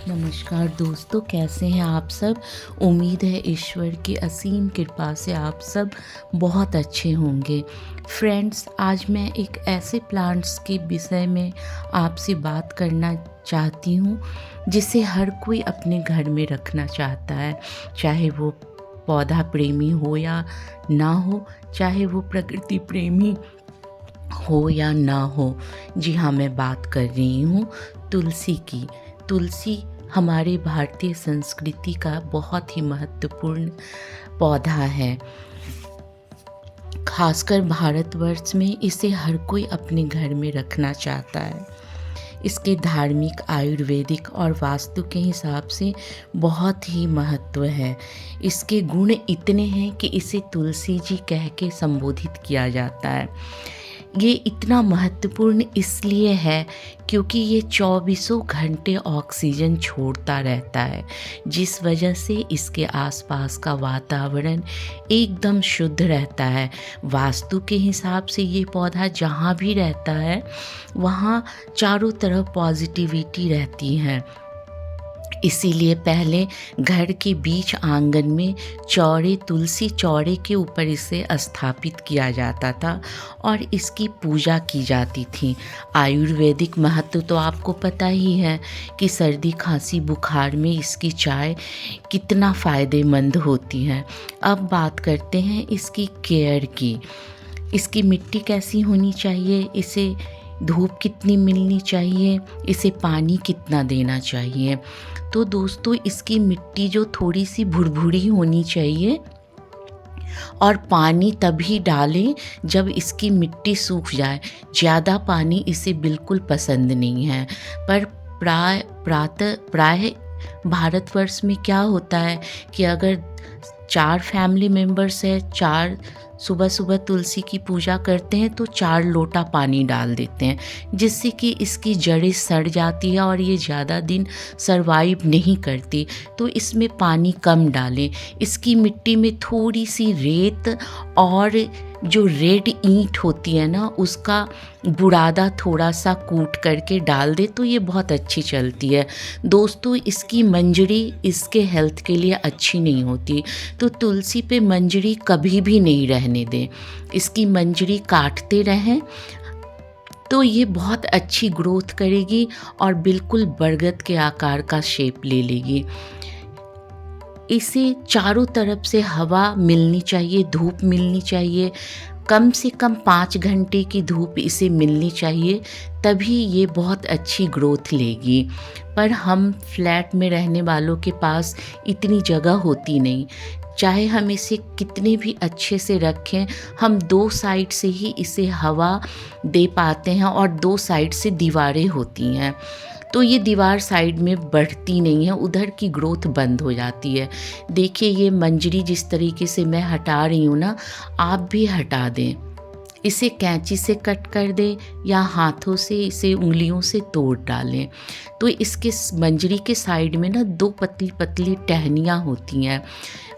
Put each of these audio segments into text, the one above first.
नमस्कार दोस्तों, कैसे हैं आप सब। उम्मीद है ईश्वर की असीम कृपा से आप सब बहुत अच्छे होंगे। फ्रेंड्स, आज मैं एक ऐसे प्लांट्स के विषय में आपसे बात करना चाहती हूँ जिसे हर कोई अपने घर में रखना चाहता है, चाहे वो पौधा प्रेमी हो या ना हो, चाहे वो प्रकृति प्रेमी हो या ना हो। जी हाँ, मैं बात कर रही हूँ तुलसी की। तुलसी हमारे भारतीय संस्कृति का बहुत ही महत्वपूर्ण पौधा है। खासकर भारतवर्ष में इसे हर कोई अपने घर में रखना चाहता है। इसके धार्मिक, आयुर्वेदिक और वास्तु के हिसाब से बहुत ही महत्व है। इसके गुण इतने हैं कि इसे तुलसी जी कह के संबोधित किया जाता है। ये इतना महत्वपूर्ण इसलिए है क्योंकि ये चौबीसों घंटे ऑक्सीजन छोड़ता रहता है, जिस वजह से इसके आसपास का वातावरण एकदम शुद्ध रहता है। वास्तु के हिसाब से ये पौधा जहाँ भी रहता है वहाँ चारों तरफ पॉजिटिविटी रहती है। इसीलिए पहले घर के बीच आंगन में तुलसी चौड़े के ऊपर इसे स्थापित किया जाता था और इसकी पूजा की जाती थी। आयुर्वेदिक महत्व तो आपको पता ही है कि सर्दी, खांसी, बुखार में इसकी चाय कितना फ़ायदेमंद होती है। अब बात करते हैं इसकी केयर की। इसकी मिट्टी कैसी होनी चाहिए, इसे धूप कितनी मिलनी चाहिए, इसे पानी कितना देना चाहिए। तो दोस्तों, इसकी मिट्टी जो थोड़ी सी भुरभुरी होनी चाहिए और पानी तभी डालें जब इसकी मिट्टी सूख जाए। ज़्यादा पानी इसे बिल्कुल पसंद नहीं है। पर प्राय भारतवर्ष में क्या होता है कि अगर 4 फैमिली मेम्बर्स है, 4 सुबह सुबह तुलसी की पूजा करते हैं तो 4 लोटा पानी डाल देते हैं, जिससे कि इसकी जड़ें सड़ जाती है और ये ज़्यादा दिन सरवाइव नहीं करती। तो इसमें पानी कम डालें। इसकी मिट्टी में थोड़ी सी रेत और जो रेड ईंट होती है ना, उसका बुरादा थोड़ा सा कूट करके डाल दे तो ये बहुत अच्छी चलती है। दोस्तों, इसकी मंजरी इसके हेल्थ के लिए अच्छी नहीं होती, तो तुलसी पे मंजरी कभी भी नहीं रहने दें। इसकी मंजरी काटते रहें तो ये बहुत अच्छी ग्रोथ करेगी और बिल्कुल बरगद के आकार का शेप ले लेगी। इसे चारों तरफ से हवा मिलनी चाहिए, धूप मिलनी चाहिए। कम से कम 5 घंटे की धूप इसे मिलनी चाहिए, तभी ये बहुत अच्छी ग्रोथ लेगी। पर हम फ्लैट में रहने वालों के पास इतनी जगह होती नहीं। चाहे हम इसे कितने भी अच्छे से रखें, हम 2 साइड से ही इसे हवा दे पाते हैं और 2 साइड से दीवारें होती हैं, तो ये दीवार साइड में बढ़ती नहीं है, उधर की ग्रोथ बंद हो जाती है। देखिए, ये मंजरी जिस तरीके से मैं हटा रही हूँ ना, आप भी हटा दें। इसे कैंची से कट कर दें या हाथों से इसे उंगलियों से तोड़ डालें। तो इसके मंजरी के साइड में ना 2 पतली पतली टहनियाँ होती हैं।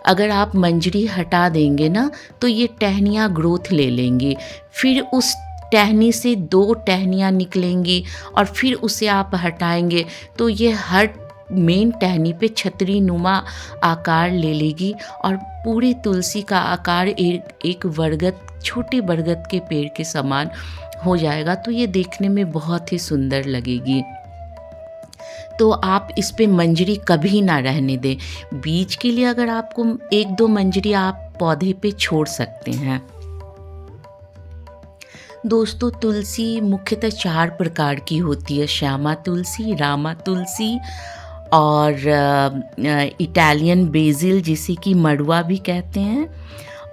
अगर आप मंजरी हटा देंगे ना तो ये टहनियाँ ग्रोथ ले लेंगी। फिर उस टहनी से 2 टहनियाँ निकलेंगी और फिर उसे आप हटाएंगे तो ये हर मेन टहनी पे छतरी नुमा आकार ले लेगी और पूरे तुलसी का आकार एक बरगद, छोटे बरगद के पेड़ के समान हो जाएगा। तो ये देखने में बहुत ही सुंदर लगेगी। तो आप इस पे मंजरी कभी ना रहने दें। बीज के लिए अगर आपको 1-2 मंजरी आप पौधे पे छोड़ सकते हैं। दोस्तों, तुलसी मुख्यतः 4 प्रकार की होती है: श्यामा तुलसी, रामा तुलसी और इटालियन बेसिल, जिसे कि मड़ुआ भी कहते हैं।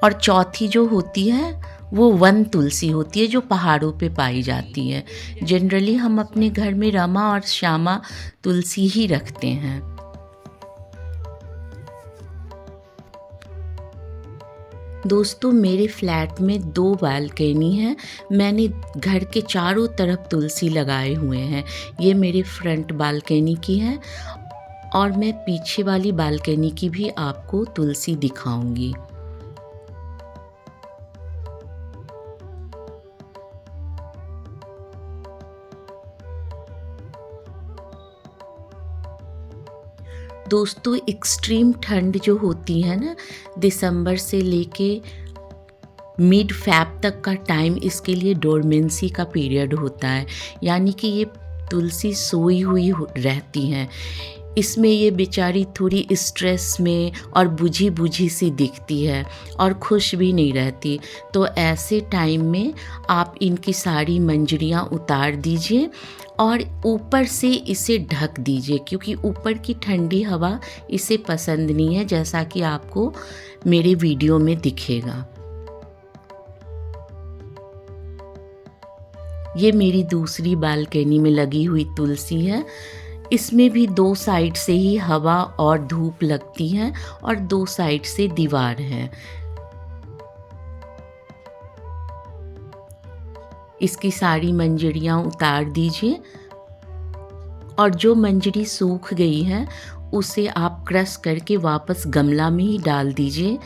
और चौथी जो होती है वो वन तुलसी होती है, जो पहाड़ों पे पाई जाती है। जनरली हम अपने घर में रमा और श्यामा तुलसी ही रखते हैं। दोस्तों, मेरे फ्लैट में 2 बालकनी हैं। मैंने घर के चारों तरफ तुलसी लगाए हुए हैं। ये मेरे फ्रंट बालकनी की है और मैं पीछे वाली बालकनी की भी आपको तुलसी दिखाऊंगी। दोस्तों, एक्सट्रीम ठंड जो होती है ना, दिसंबर से लेके मिड फ़ैब तक का टाइम इसके लिए डोरमेंसी का पीरियड होता है, यानी कि ये तुलसी सोई हुई रहती हैं। इसमें ये बेचारी थोड़ी स्ट्रेस में और बुझी-बुझी सी दिखती है और खुश भी नहीं रहती। तो ऐसे टाइम में आप इनकी सारी मंजरियाँ उतार दीजिए और ऊपर से इसे ढक दीजिए, क्योंकि ऊपर की ठंडी हवा इसे पसंद नहीं है, जैसा कि आपको मेरे वीडियो में दिखेगा। ये मेरी दूसरी बालकनी में लगी हुई तुलसी है। इसमें भी 2 साइड से ही हवा और धूप लगती हैं और 2 साइड से दीवार है। इसकी सारी मंजरियाँ उतार दीजिए और जो मंजरी सूख गई है उसे आप क्रश करके वापस गमला में ही डाल दीजिए।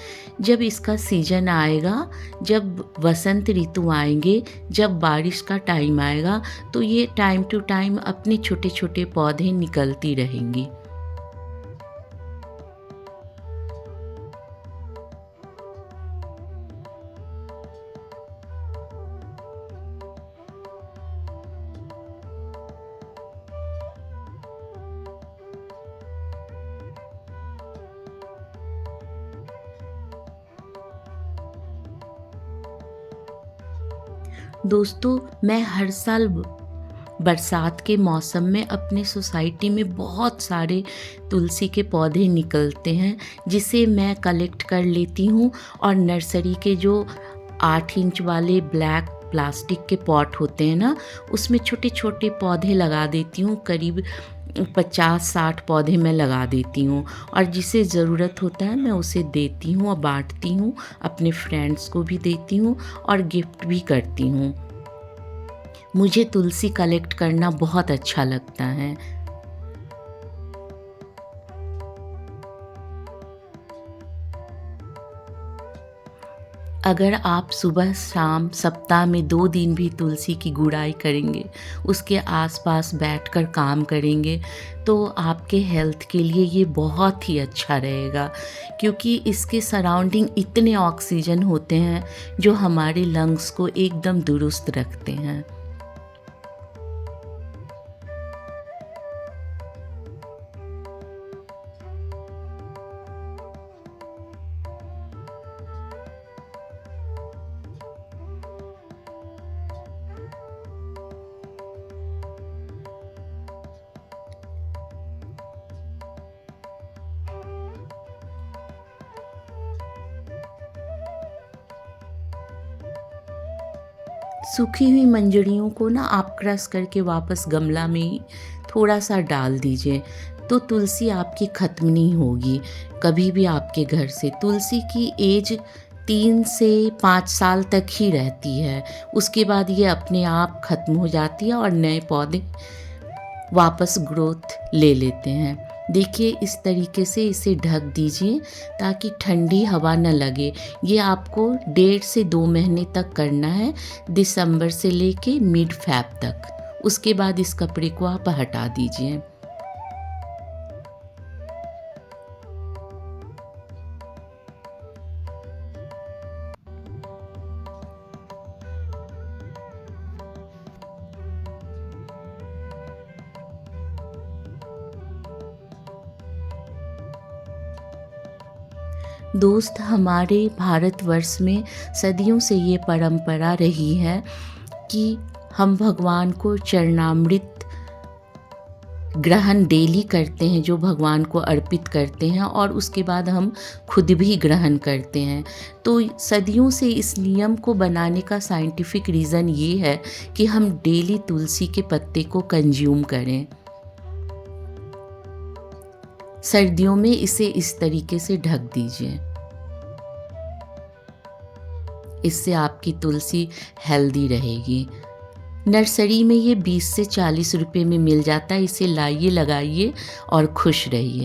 जब इसका सीज़न आएगा, जब वसंत ऋतु आएंगे, जब बारिश का टाइम आएगा, तो ये टाइम टू टाइम अपने छोटे छोटे पौधे निकलती रहेंगी। दोस्तों, मैं हर साल बरसात के मौसम में अपने सोसाइटी में बहुत सारे तुलसी के पौधे निकलते हैं, जिसे मैं कलेक्ट कर लेती हूँ और नर्सरी के जो 8 इंच वाले ब्लैक प्लास्टिक के पॉट होते हैं ना, उसमें छोटे छोटे पौधे लगा देती हूँ। करीब 50-60 पौधे मैं लगा देती हूँ और जिसे ज़रूरत होता है मैं उसे देती हूँ और बांटती हूँ, अपने फ्रेंड्स को भी देती हूँ और गिफ्ट भी करती हूँ। मुझे तुलसी कलेक्ट करना बहुत अच्छा लगता है। अगर आप सुबह शाम सप्ताह में 2 दिन भी तुलसी की गुड़ाई करेंगे, उसके आसपास बैठकर काम करेंगे, तो आपके हेल्थ के लिए ये बहुत ही अच्छा रहेगा, क्योंकि इसके सराउंडिंग इतने ऑक्सीजन होते हैं जो हमारे लंग्स को एकदम दुरुस्त रखते हैं। सूखी हुई मंजरियों को ना आप क्रश करके वापस गमला में ही थोड़ा सा डाल दीजिए, तो तुलसी आपकी ख़त्म नहीं होगी कभी भी आपके घर से। तुलसी की एज 3 से 5 साल तक ही रहती है, उसके बाद ये अपने आप ख़त्म हो जाती है और नए पौधे वापस ग्रोथ ले लेते हैं। देखिए, इस तरीके से इसे ढक दीजिए ताकि ठंडी हवा न लगे। ये आपको 1.5 से 2 महीने तक करना है, दिसंबर से लेके मिड फ़ैब तक। उसके बाद इस कपड़े को आप हटा दीजिए। दोस्त, हमारे भारतवर्ष में सदियों से ये परंपरा रही है कि हम भगवान को चरणामृत ग्रहण डेली करते हैं, जो भगवान को अर्पित करते हैं, और उसके बाद हम खुद भी ग्रहण करते हैं। तो सदियों से इस नियम को बनाने का साइंटिफिक रीज़न ये है कि हम डेली तुलसी के पत्ते को कंज्यूम करें। सर्दियों में इसे इस तरीके से ढक दीजिए। इससे आपकी तुलसी हेल्दी रहेगी। नर्सरी में ये 20 से 40 रुपए में मिल जाता है। इसे लाइए, लगाइए और खुश रहिए।